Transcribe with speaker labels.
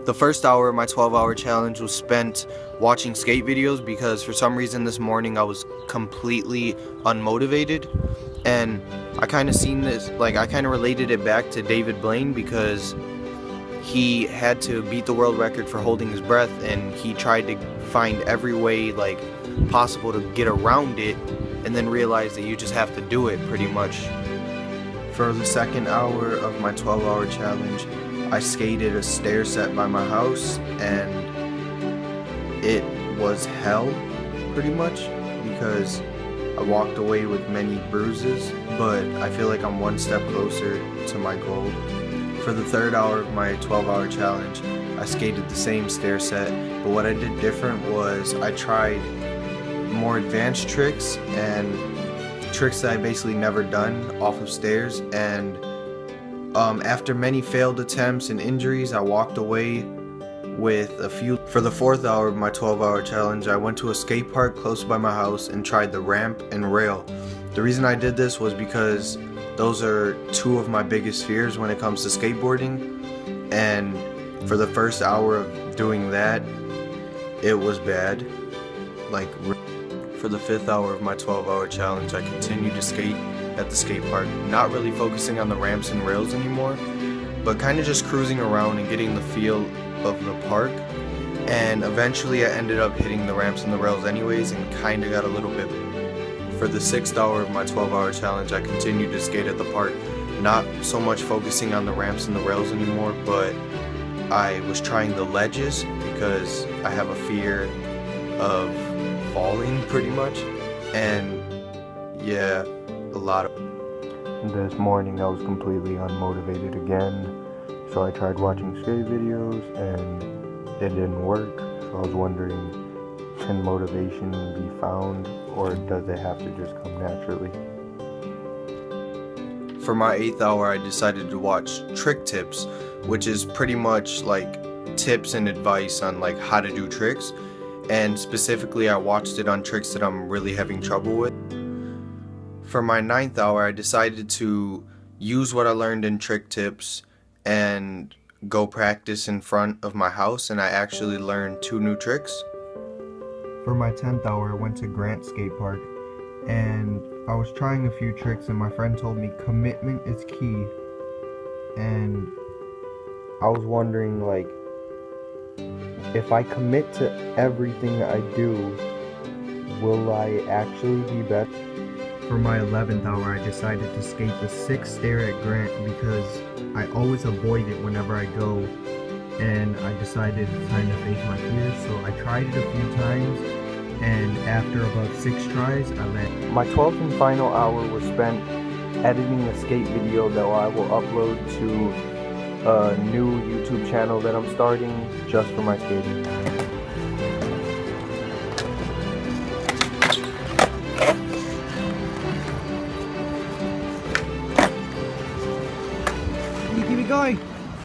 Speaker 1: The first hour of my 12-hour challenge was spent watching skate videos because for some reason this morning I was completely unmotivated, and I kind of seen this, like I kind of related it back to David Blaine because he had to beat the world record for holding his breath, and he tried to find every way like possible to get around it, and then realized that you just have to do it pretty much. For the second hour of my 12-hour challenge, I skated a stair set by my house, and it was hell pretty much because I walked away with many bruises, but I feel like I'm one step closer to my goal. For the third hour of my 12-hour challenge, I skated the same stair set, but what I did different was I tried more advanced tricks and tricks that I basically never done off of stairs, and after many failed attempts and injuries, I walked away with a few. For the fourth hour of my 12-hour challenge, I went to a skate park close by my house and tried the ramp and rail. The reason I did this was because those are two of my biggest fears when it comes to skateboarding, and for the first hour of doing that, it was bad. For the fifth hour of my 12-hour challenge, I continued to skate at the skate park, not really focusing on the ramps and rails anymore, but kind of just cruising around and getting the feel of the park. And eventually I ended up hitting the ramps and the rails anyways and kind of got a little bit. For the sixth hour of my 12-hour challenge, I continued to skate at the park, not so much focusing on the ramps and the rails anymore, but I was trying the ledges because I have a fear of falling pretty much, and yeah, a lot of. This morning I was completely unmotivated again, so I tried watching skate videos and it didn't work. So I was wondering, can motivation be found, or does it have to just come naturally? For my 8th hour, I decided to watch Trick Tips, which is pretty much like tips and advice on like how to do tricks, and specifically I watched it on tricks that I'm really having trouble with. For my 9th hour, I decided to use what I learned in Trick Tips and go practice in front of my house, and I actually learned 2 new tricks. For my 10th hour, I went to Grant Skate Park, and I was trying a few tricks, and my friend told me commitment is key, and I was wondering, like, if I commit to everything I do, will I actually be better? For my 11th hour, I decided to skate the 6th stair at Grant because I always avoid it whenever I go, and I decided it's time to face my fears, so I tried it a few times, and after about 6 tries, I landed. My 12th and final hour was spent editing a skate video that I will upload to a new YouTube channel that I'm starting just for my skating.
Speaker 2: Keep it going.